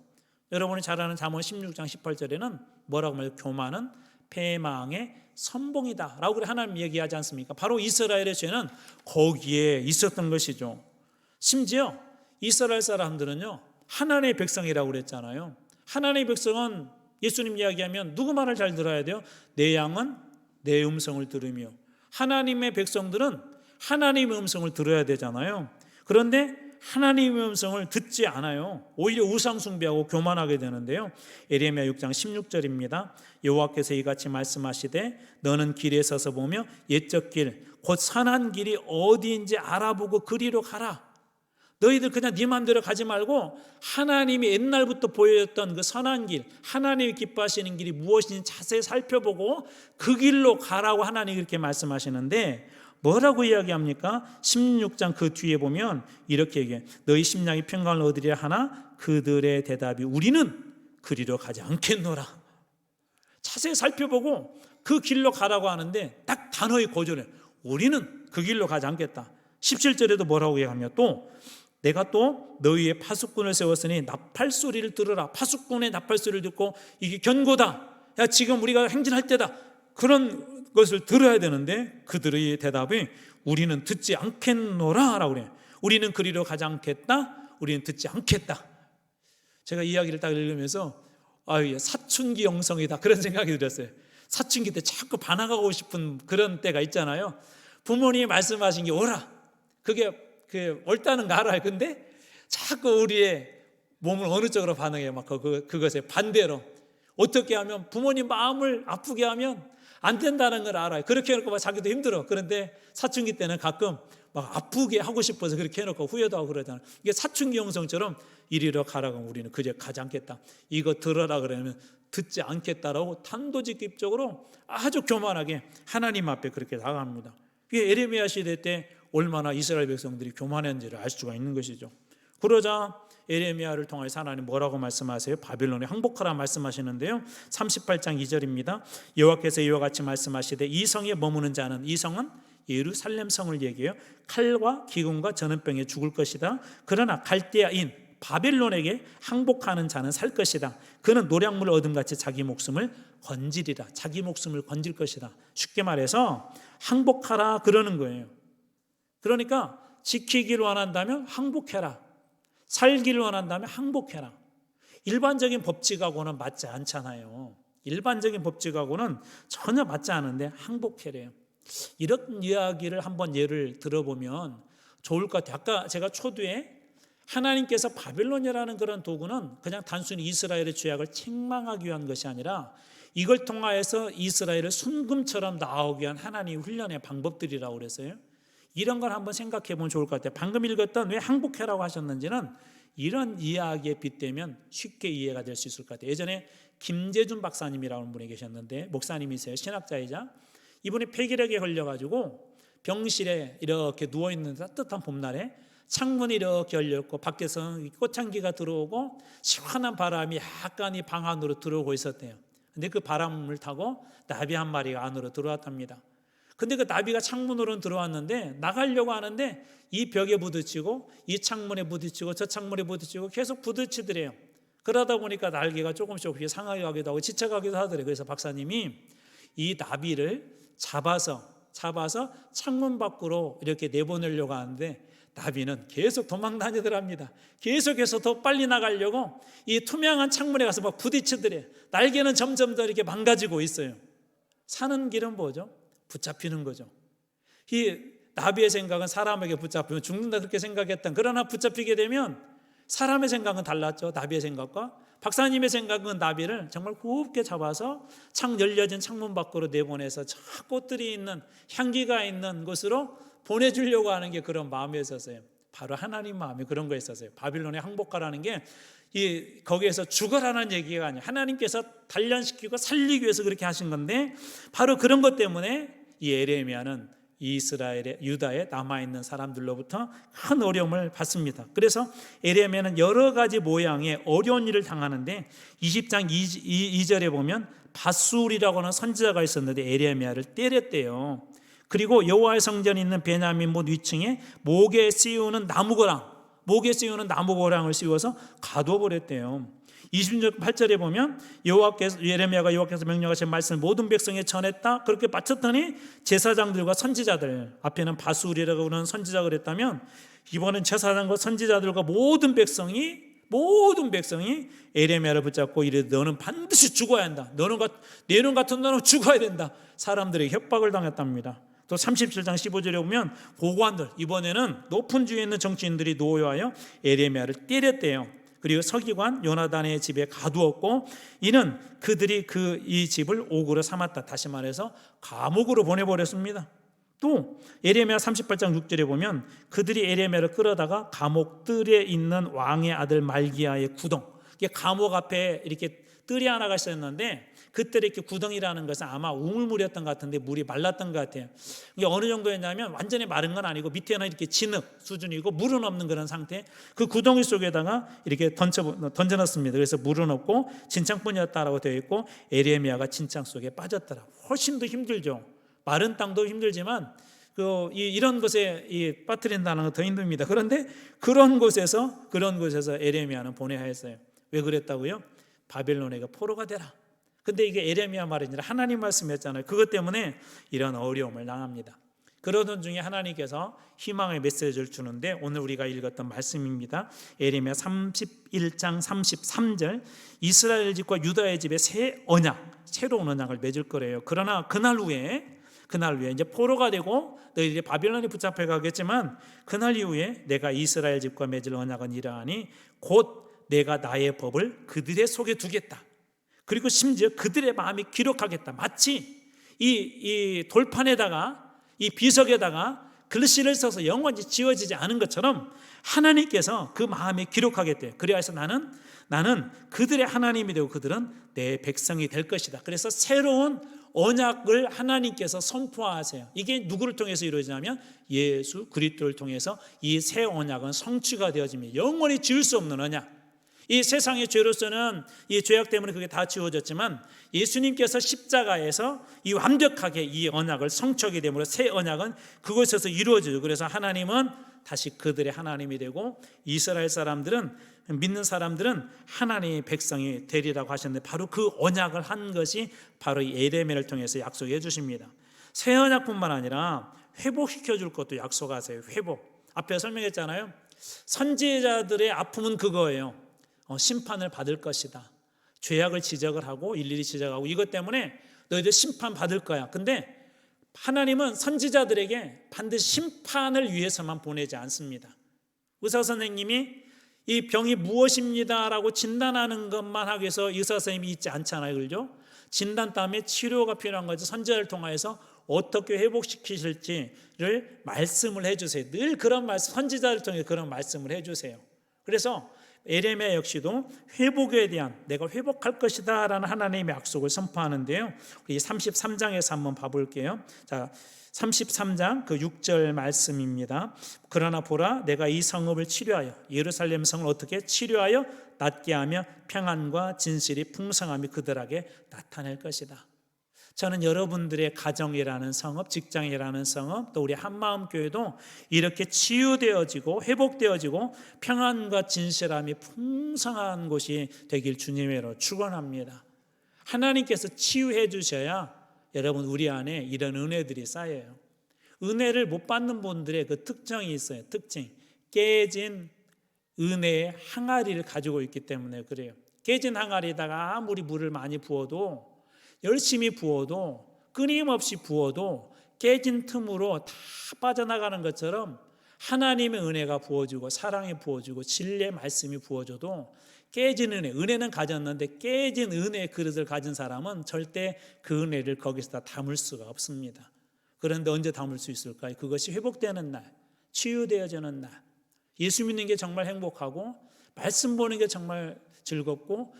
여러분이 잘 아는 잠언 16장 18절에는 뭐라고 말해요? 교만은 패망의 선봉이다 라고 하나님 얘기하지 않습니까? 바로 이스라엘의 죄는 거기에 있었던 것이죠. 심지어 이스라엘 사람들은요 하나님의 백성이라고 그랬잖아요. 하나님의 백성은 예수님 이야기하면 누구 말을 잘 들어야 돼요? 내 양은 내 음성을 들으며. 하나님의 백성들은 하나님의 음성을 들어야 되잖아요. 그런데 하나님의 음성을 듣지 않아요. 오히려 우상 숭배하고 교만하게 되는데요. 예레미야 6장 16절입니다. 여호와께서 이같이 말씀하시되 너는 길에 서서 보며 옛적 길 곧 선한 길이 어디인지 알아보고 그리로 가라. 너희들 그냥 네 마음대로 가지 말고 하나님이 옛날부터 보여줬던 그 선한 길, 하나님이 기뻐하시는 길이 무엇인지 자세히 살펴보고 그 길로 가라고 하나님이 그렇게 말씀하시는데 뭐라고 이야기합니까? 16장 그 뒤에 보면 이렇게 얘기해. 너희 심령이 평강을 얻으리라 하나 그들의 대답이 우리는 그리로 가지 않겠노라. 자세히 살펴보고 그 길로 가라고 하는데 딱 단어의 고조를 우리는 그 길로 가지 않겠다. 17절에도 뭐라고 얘기하며 또 내가 또 너희의 파수꾼을 세웠으니 나팔 소리를 들으라. 파수꾼의 나팔 소리를 듣고 이게 견고다. 야 지금 우리가 행진할 때다. 그런 것을 들어야 되는데 그들의 대답이 우리는 듣지 않겠노라 라고 그래요. 우리는 그리로 가지 않겠다. 우리는 듣지 않겠다. 제가 이야기를 딱 읽으면서 사춘기 영성이다 그런 생각이 들었어요. 사춘기 때 자꾸 반항하고 싶은 그런 때가 있잖아요. 부모님이 말씀하신 게 옳아. 그게 옳다는 거 알아요. 근데 자꾸 우리의 몸을 어느 쪽으로 반응해요. 막 그것에 반대로 어떻게 하면 부모님 마음을 아프게 하면 안 된다는 걸 알아요. 그렇게 해놓고 막 자기도 힘들어. 그런데 사춘기 때는 가끔 막 아프게 하고 싶어서 그렇게 해놓고 후회도 하고 그러잖아요. 이게 사춘기 영성처럼 이리로 가라고 우리는 그저 가지 않겠다. 이거 들어라 그러면 듣지 않겠다라고 단도직입적으로 아주 교만하게 하나님 앞에 그렇게 나갑니다. 이게 에레미야 시대 때 얼마나 이스라엘 백성들이 교만한지를 알 수가 있는 것이죠. 그러자 에레미야를 통해서 하나님 뭐라고 말씀하세요? 바빌론에 항복하라 말씀하시는데요. 38장 2절입니다. 여호와께서 이와 같이 말씀하시되 이 성에 머무는 자는, 이 성은 예루살렘 성을 얘기해요. 칼과 기근과 전염병에 죽을 것이다. 그러나 갈대아인 바벨론에게 항복하는 자는 살 것이다. 그는 노량물을 얻음같이 자기 목숨을 건지리라. 자기 목숨을 건질 것이다. 쉽게 말해서 항복하라 그러는 거예요. 그러니까 지키기를 원한다면 항복해라. 살기를 원한다면 항복해라. 일반적인 법칙하고는 맞지 않잖아요. 일반적인 법칙하고는 전혀 맞지 않은데 항복해래요. 이런 이야기를 한번 예를 들어보면 좋을 것 같아요. 아까 제가 초두에 하나님께서 바빌론이라는 그런 도구는 그냥 단순히 이스라엘의 죄악을 책망하기 위한 것이 아니라 이걸 통하여서 이스라엘을 순금처럼 나오기 위한 하나님의 훈련의 방법들이라고 그랬어요. 이런 걸 한번 생각해 보면 좋을 것 같아요. 방금 읽었던 왜 항복해라고 하셨는지는 이런 이야기에 빗대면 쉽게 이해가 될 수 있을 것 같아요. 예전에 김재준 박사님이라는 분이 계셨는데 목사님이세요. 신학자이자 이분이 폐기력에 걸려가지고 병실에 이렇게 누워있는 따뜻한 봄날에 창문이 이렇게 열렸고 밖에서 꽃향기가 들어오고 시원한 바람이 약간 이 방 안으로 들어오고 있었대요. 근데 그 바람을 타고 나비 한 마리가 안으로 들어왔답니다. 근데 그 나비가 창문으로는 들어왔는데 나가려고 하는데 이 벽에 부딪히고 이 창문에 부딪히고 저 창문에 부딪히고 계속 부딪히더래요. 그러다 보니까 날개가 조금씩 상하게 가기도 하고 지쳐가기도 하더래요. 그래서 박사님이 이 나비를 잡아서 창문 밖으로 이렇게 내보내려고 하는데 나비는 계속 도망 다니더랍니다. 계속해서 더 빨리 나가려고 이 투명한 창문에 가서 막 부딪히더래요. 날개는 점점 더 이렇게 망가지고 있어요. 사는 길은 뭐죠? 붙잡히는 거죠. 이 나비의 생각은 사람에게 붙잡히면 죽는다 그렇게 생각했던, 그러나 붙잡히게 되면 사람의 생각은 달랐죠. 나비의 생각과 박사님의 생각은 나비를 정말 곱게 잡아서 열려진 창문 밖으로 내보내서 저 꽃들이 있는 향기가 있는 곳으로 보내주려고 하는 게 그런 마음이었어요. 바로 하나님 마음이 그런 거였어요. 바빌론에 항복하라는 게 거기에서 죽어라는 얘기가 아니에요. 하나님께서 단련시키고 살리기 위해서 그렇게 하신 건데 바로 그런 것 때문에 이 에레미야는 이스라엘의 유다에 남아있는 사람들로부터 큰 어려움을 받습니다. 그래서 에레미야는 여러 가지 모양의 어려운 일을 당하는데 20장 2절에 보면 바술이라고 하는 선지자가 있었는데 에레미야를 때렸대요. 그리고 여호와의 성전에 있는 베냐민 못 위층에 목에 씌우는 나무고랑을 씌워서 가둬버렸대요. 28절에 보면 예레미야가 여호와께서 명령하신 말씀을 모든 백성에 전했다. 그렇게 마쳤더니 제사장들과 선지자들, 앞에는 바술이라고 하는 선지자가 그랬다면 이번엔 제사장과 선지자들과 모든 백성이 에레미야를 붙잡고 이르되 너는 반드시 죽어야 한다. 너는 같은 너는 죽어야 된다. 사람들에게 협박을 당했답니다. 또 37장 15절에 보면 고관들, 이번에는 높은 주에 있는 정치인들이 노여하여 에레미야를 때렸대요. 그리고 서기관 요나단의 집에 가두었고 이는 그들이 이 집을 옥으로 삼았다. 다시 말해서 감옥으로 보내버렸습니다. 또 에레미야 38장 6절에 보면 그들이 에레미야를 끌어다가 감옥들에 있는 왕의 아들 말기야의 구덩, 이게 감옥 앞에 이렇게 뜰이 하나가 있었는데 그때 이렇게 구덩이라는 것은 아마 우물물이었던 것 같은데 물이 말랐던 것 같아요. 이게 어느 정도였냐면 완전히 마른 건 아니고 밑에는 이렇게 진흙 수준이고 물은 없는 그런 상태. 그 구덩이 속에다가 이렇게 던져놨습니다. 그래서 물은 없고 진창뿐이었다라고 되어 있고 에레미야가 진창 속에 빠졌더라. 훨씬 더 힘들죠. 마른 땅도 힘들지만 이런 곳에 빠뜨린다는 건 더 힘듭니다. 그런데 그런 곳에서 에레미야는 보내야 했어요. 왜 그랬다고요? 바벨론에게 포로가 되라. 근데 이게 에레미야 말이 아니라 하나님 말씀이었잖아요. 그것 때문에 이런 어려움을 당합니다. 그러던 중에 하나님께서 희망의 메시지를 주는데 오늘 우리가 읽었던 말씀입니다. 에레미야 31장 33절, 이스라엘 집과 유다의 집에 새 언약, 새로운 언약을 맺을 거래요. 그러나 그날 후에 이제 포로가 되고 너희들이 바빌론에 붙잡혀 가겠지만 그날 이후에 내가 이스라엘 집과 맺을 언약은 이러하니 곧 내가 나의 법을 그들의 속에 두겠다. 그리고 심지어 그들의 마음이 기록하겠다. 마치 이 돌판에다가 이 비석에다가 글씨를 써서 영원히 지워지지 않은 것처럼 하나님께서 그 마음에 기록하겠대요. 그래서 나는 그들의 하나님이 되고 그들은 내 백성이 될 것이다. 그래서 새로운 언약을 하나님께서 선포하세요. 이게 누구를 통해서 이루어지냐면 예수 그리스도를 통해서 이 새 언약은 성취가 되어집니다. 영원히 지울 수 없는 언약. 이 세상의 죄로서는 이 죄악 때문에 그게 다 지워졌지만 예수님께서 십자가에서 이 완벽하게 이 언약을 성취하게 되므로 새 언약은 그곳에서 이루어져요. 그래서 하나님은 다시 그들의 하나님이 되고 이스라엘 사람들은, 믿는 사람들은 하나님의 백성이 되리라고 하셨는데 바로 그 언약을 한 것이 바로 이 에레미야를 통해서 약속해 주십니다. 새 언약뿐만 아니라 회복시켜 줄 것도 약속하세요. 회복. 앞에 설명했잖아요. 선지자들의 아픔은 그거예요. 심판을 받을 것이다. 죄악을 지적을 하고 일일이 지적하고 이것 때문에 너희들 심판 받을 거야. 근데 하나님은 선지자들에게 반드시 심판을 위해서만 보내지 않습니다. 의사 선생님이 이 병이 무엇입니다라고 진단하는 것만 하기 위해서 의사 선생님이 있지 않잖아요. 그렇죠? 진단 다음에 치료가 필요한 거죠. 선지자를 통해서 어떻게 회복시키실지를 말씀을 해주세요. 늘 그런 말씀, 선지자를 통해 그런 말씀을 해주세요. 그래서 에레미야 역시도 회복에 대한 내가 회복할 것이다 라는 하나님의 약속을 선포하는데요. 우리 33장에서 한번 봐볼게요. 자, 33장 그 6절 말씀입니다. 그러나 보라 내가 이 성읍을 치료하여 예루살렘 성을 어떻게 치료하여 낫게 하며 평안과 진실이 풍성함이 그들에게 나타낼 것이다. 저는 여러분들의 가정이라는 성읍, 직장이라는 성읍, 또 우리 한마음교회도 이렇게 치유되어지고 회복되어지고 평안과 진실함이 풍성한 곳이 되길 주님으로 축원합니다. 하나님께서 치유해 주셔야 여러분 우리 안에 이런 은혜들이 쌓여요. 은혜를 못 받는 분들의 그 특징이 있어요. 특징. 깨진 은혜의 항아리를 가지고 있기 때문에 그래요. 깨진 항아리에다가 아무리 물을 많이 부어도 열심히 부어도 끊임없이 부어도 깨진 틈으로 다 빠져나가는 것처럼 하나님의 은혜가 부어지고 사랑이 부어지고 진리의 말씀이 부어져도 깨진 은혜는 가졌는데 깨진 은혜의 그릇을 가진 사람은 절대 그 은혜를 거기서 다 담을 수가 없습니다. 그런데 언제 담을 수 있을까요? 그것이 회복되는 날, 치유되어지는 날, 예수 믿는 게 정말 행복하고 말씀 보는 게 정말 즐겁고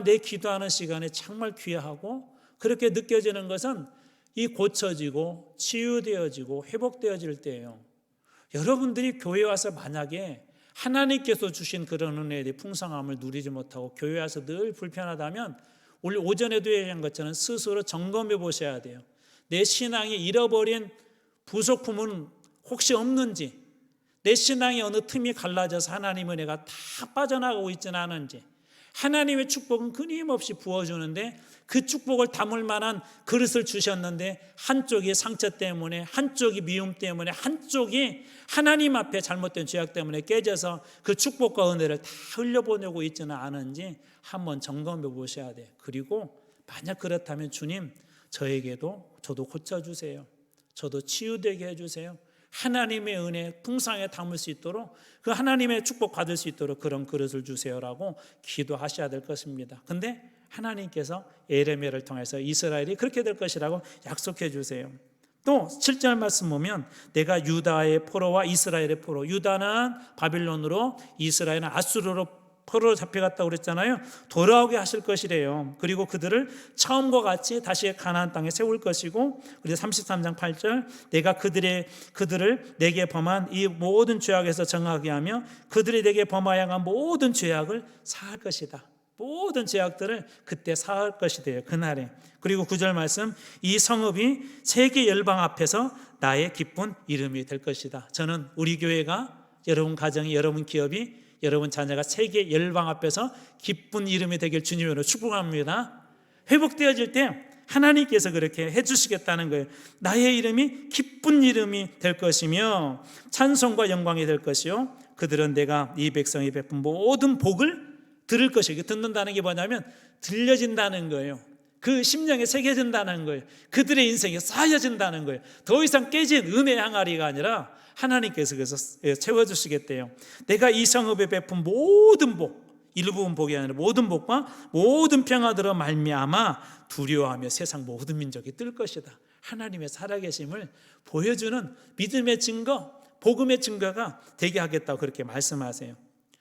내 기도하는 시간에 정말 귀하고 그렇게 느껴지는 것은 이 고쳐지고 치유되어지고 회복되어질 때예요. 여러분들이 교회 와서 만약에 하나님께서 주신 그런 은혜의 풍성함을 누리지 못하고 교회 와서 늘 불편하다면 오늘 오전에도 얘기한 것처럼 스스로 점검해 보셔야 돼요. 내 신앙이 잃어버린 부속품은 혹시 없는지, 내 신앙의 어느 틈이 갈라져서 하나님의 은혜가 다 빠져나가고 있지는 않은지, 하나님의 축복은 끊임없이 부어주는데 그 축복을 담을 만한 그릇을 주셨는데 한쪽이 상처 때문에, 한쪽이 미움 때문에, 한쪽이 하나님 앞에 잘못된 죄악 때문에 깨져서 그 축복과 은혜를 다 흘려보내고 있지는 않은지 한번 점검해 보셔야 돼요. 그리고 만약 그렇다면 주님 저에게도 저도 고쳐주세요. 저도 치유되게 해주세요. 하나님의 은혜 풍성하게 담을 수 있도록, 그 하나님의 축복 받을 수 있도록 그런 그릇을 주세요라고 기도하셔야 될 것입니다. 근데 하나님께서 에레미야를 통해서 이스라엘이 그렇게 될 것이라고 약속해 주세요. 또 7절 말씀 보면 내가 유다의 포로와 이스라엘의 포로, 유다는 바빌론으로, 이스라엘은 아수르로 포로로 잡혀갔다고 그랬잖아요. 돌아오게 하실 것이래요. 그리고 그들을 처음과 같이 다시 가나안 땅에 세울 것이고, 그리고 33장 8절 내가 그들을 내게 범한 이 모든 죄악에서 정하게 하며 그들이 내게 범하여 한 모든 죄악을 사할 것이다. 모든 죄악들을 그때 사할 것이래요, 그날에. 그리고 9절 말씀 이 성읍이 세계 열방 앞에서 나의 기쁜 이름이 될 것이다. 저는 우리 교회가, 여러분 가정이, 여러분 기업이, 여러분 자녀가 세계 열방 앞에서 기쁜 이름이 되길 주님으로 축복합니다. 회복되어질 때 하나님께서 그렇게 해주시겠다는 거예요. 나의 이름이 기쁜 이름이 될 것이며 찬송과 영광이 될 것이요 그들은 내가 이 백성이 베푼 모든 복을 들을 것이에요. 듣는다는 게 뭐냐면 들려진다는 거예요. 그 심령에 새겨진다는 거예요. 그들의 인생이 쌓여진다는 거예요. 더 이상 깨진 은혜의 항아리가 아니라 하나님께서 그래서 채워주시겠대요. 내가 이 성읍에 베푼 모든 복, 일부분 복이 아니라 모든 복과 모든 평화들어 말미암아 두려워하며 세상 모든 민족이 뜰 것이다. 하나님의 살아계심을 보여주는 믿음의 증거, 복음의 증거가 되게 하겠다고 그렇게 말씀하세요.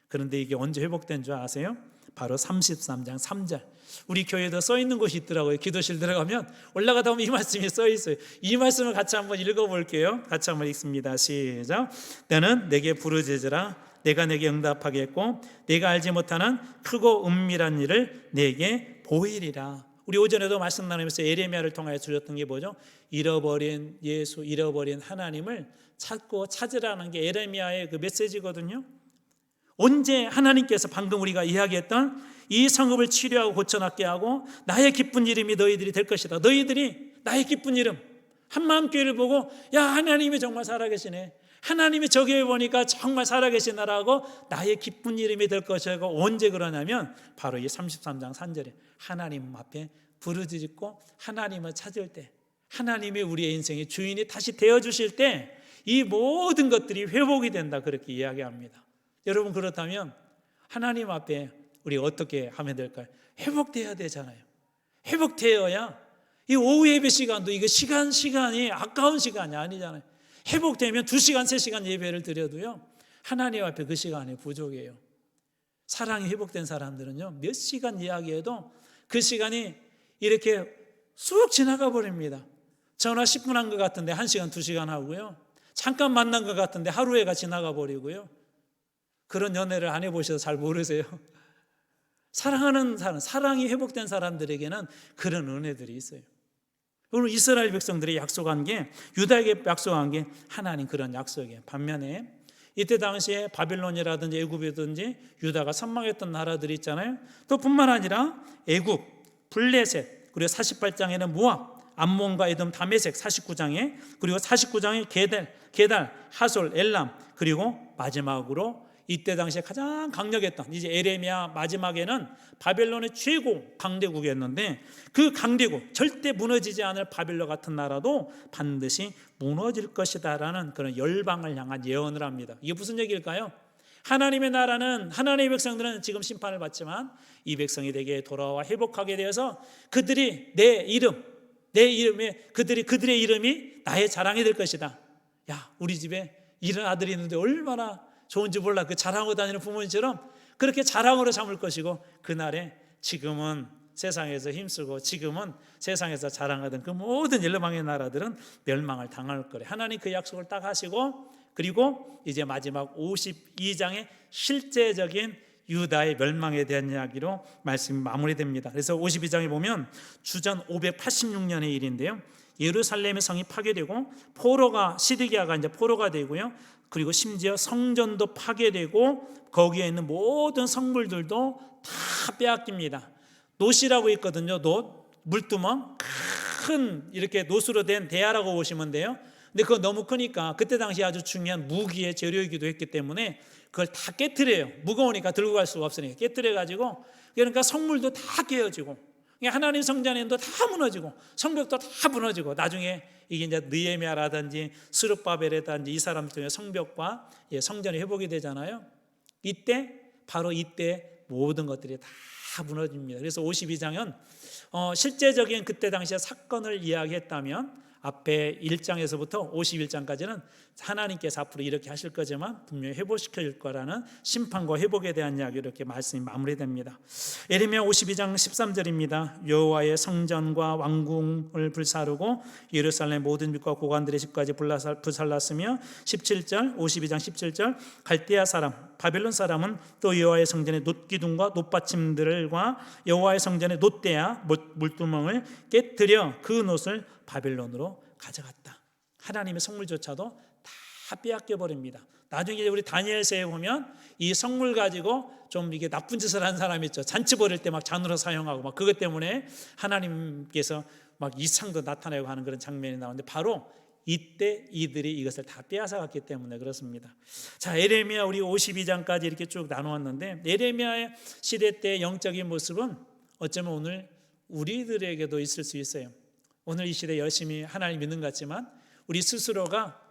그런데 이게 언제 회복된 줄 아세요? 바로 33장 3절. 우리 교회도 써 있는 곳이 있더라고요. 기도실 들어가면 올라가다 보면 이 말씀이 써 있어요. 이 말씀을 같이 한번 읽어볼게요. 같이 한번 읽습니다. 시작. 너는 내게 부르짖으라. 내가 내게 응답하겠고 내가 알지 못하는 크고 은밀한 일을 내게 보이리라. 우리 오전에도 말씀 나누면서 에레미야를 통하여 주셨던 게 뭐죠? 잃어버린 예수, 잃어버린 하나님을 찾고 찾으라는 게 에레미야의 그 메시지거든요. 언제 하나님께서 방금 우리가 이야기했던 이 성읍을 치료하고 고쳐놨게 하고 나의 기쁜 이름이 너희들이 될 것이다. 너희들이 나의 기쁜 이름, 한마음교회를 보고 야 하나님이 정말 살아계시네, 하나님이 저 교회 보니까 정말 살아계시나라고 나의 기쁜 이름이 될 것이고, 언제 그러냐면 바로 이 33장 3절에 하나님 앞에 부르짖고 하나님을 찾을 때, 하나님이 우리의 인생의 주인이 다시 되어주실 때 이 모든 것들이 회복이 된다, 그렇게 이야기합니다. 여러분, 그렇다면 하나님 앞에 우리 어떻게 하면 될까요? 회복되어야 되잖아요. 회복되어야 이 오후 예배 시간도 이거 시간이 아까운 시간이 아니잖아요. 회복되면 2시간, 3시간 예배를 드려도요 하나님 앞에 그 시간이 부족해요. 사랑이 회복된 사람들은요 몇 시간 이야기해도 그 시간이 이렇게 쑥 지나가 버립니다. 전화 10분 한 것 같은데 1시간, 2시간 하고요, 잠깐 만난 것 같은데 하루에가 지나가 버리고요. 그런 연애를 안 해보셔서 잘 모르세요. 사랑하는 사람, 사랑이 회복된 사람들에게는 그런 은혜들이 있어요. 오늘 이스라엘 백성들이 약속한 게, 유다에게 약속한 게 하나님 그런 약속이에요. 반면에 이때 당시에 바빌론이라든지 애굽이든지 유다가 선망했던 나라들이 있잖아요. 또 뿐만 아니라 애굽, 블레셋, 그리고 48장에는 모압, 암몬과 에돔, 다메섹, 49장에, 그리고 49장에 게달, 하솔, 엘람, 그리고 마지막으로 이때 당시에 가장 강력했던, 이제 에레미야 마지막에는 바벨론의 최고 강대국이었는데 그 강대국, 절대 무너지지 않을 바벨론 같은 나라도 반드시 무너질 것이다 라는 그런 열방을 향한 예언을 합니다. 이게 무슨 얘기일까요? 하나님의 나라는, 하나님의 백성들은 지금 심판을 받지만 이 백성이 되게 돌아와 회복하게 되어서 그들이 내 이름에 그들의 이름이 나의 자랑이 될 것이다. 야, 우리 집에 이런 아들이 있는데 얼마나 좋은지 몰라. 그 자랑하고 다니는 부모님처럼 그렇게 자랑으로 삼을 것이고, 그날에 지금은 세상에서 힘쓰고 지금은 세상에서 자랑하던 그 모든 열방의 나라들은 멸망을 당할 거래. 하나님 그 약속을 딱 하시고, 그리고 이제 마지막 52장의 실제적인 유다의 멸망에 대한 이야기로 말씀이 마무리됩니다. 그래서 52장에 보면 주전 586년의 일인데요, 예루살렘의 성이 파괴되고 시드기야가 이제 포로가 되고요, 그리고 심지어 성전도 파괴되고 거기에 있는 모든 성물들도 다 빼앗깁니다. 놋이라고 있거든요. 놋, 물두멍, 큰 이렇게 놋으로 된 대야라고 보시면 돼요. 근데 그거 너무 크니까 그때 당시 아주 중요한 무기의 재료이기도 했기 때문에 그걸 다 깨트려요. 무거우니까 들고 갈 수가 없으니까 깨트려 가지고, 그러니까 성물도 다 깨어지고 하나님 성전도 다 무너지고 성벽도 다 무너지고 나중에 이게 이제 느헤미야라든지 스룹바벨이라든지 이 사람 중에 성벽과 성전이 회복이 되잖아요. 바로 이때 모든 것들이 다 무너집니다. 그래서 52장은 실제적인 그때 당시의 사건을 이야기했다면 앞에 1장에서부터 51장까지는 하나님께서 앞으로 이렇게 하실 거지만 분명히 회복시켜 줄 거라는 심판과 회복에 대한 이야기 이렇게 말씀이 마무리됩니다. 예레미야 52장 13절입니다. 여호와의 성전과 왕궁을 불사르고 예루살렘 모든 윗과 고관들의 집까지 불살랐으며 17절 52장 17절 갈대아 사람 바벨론 사람은 또 여호와의 성전의 놋기둥과 놋받침들과 여호와의 성전의 놋대야 물두멍을 깨뜨려 그 놋을 바벨론으로 가져갔다. 하나님의 성물조차도 다 빼앗겨 버립니다. 나중에 우리 다니엘서에 보면 이 성물 가지고 좀 이게 나쁜 짓을 한 사람 있죠. 잔치 벌일 때 막 잔으로 사용하고 막 그것 때문에 하나님께서 막 이상도 나타내고 하는 그런 장면이 나오는데 바로 이때 이들이 이것을 다 빼앗아 갔기 때문에 그렇습니다. 자, 예레미야 우리 52장까지 이렇게 쭉 나누었는데 예레미야의 시대 때 영적인 모습은 어쩌면 오늘 우리들에게도 있을 수 있어요. 오늘 이 시대 열심히 하나님 믿는 것 같지만 우리 스스로가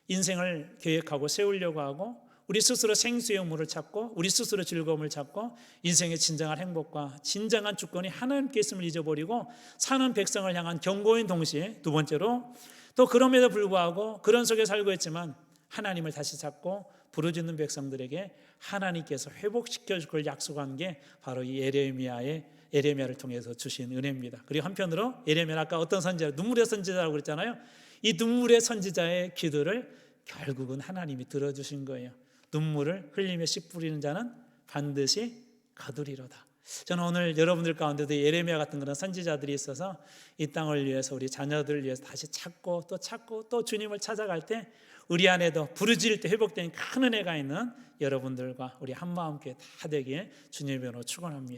인생을 계획하고 세우려고 하고 우리 스스로 생수의 의무를 찾고 우리 스스로 즐거움을 찾고 인생의 진정한 행복과 진정한 주권이 하나님께 있음을 잊어버리고 사는 백성을 향한 경고인 동시에 두 번째로 또 그럼에도 불구하고 그런 속에 살고 있지만 하나님을 다시 찾고 부르짖는 백성들에게 하나님께서 회복시켜 줄 걸 약속한 게 바로 이 예레미야를 통해서 주신 은혜입니다. 그리고 한편으로 예레미야는 아까 어떤 선지자, 눈물의 선지자라고 그랬잖아요. 이 눈물의 선지자의 기도를 결국은 하나님이 들어주신 거예요. 눈물을 흘리며 씨 뿌리는 자는 반드시 거두리로다. 저는 오늘 여러분들 가운데도 예레미야 같은 그런 선지자들이 있어서 이 땅을 위해서 우리 자녀들을 위해서 다시 찾고 또 주님을 찾아갈 때 우리 안에도 부르짖을 때 회복되는 큰 은혜가 있는 여러분들과 우리 한마음께 다 되기에 주님의 이름으로 축원합니다.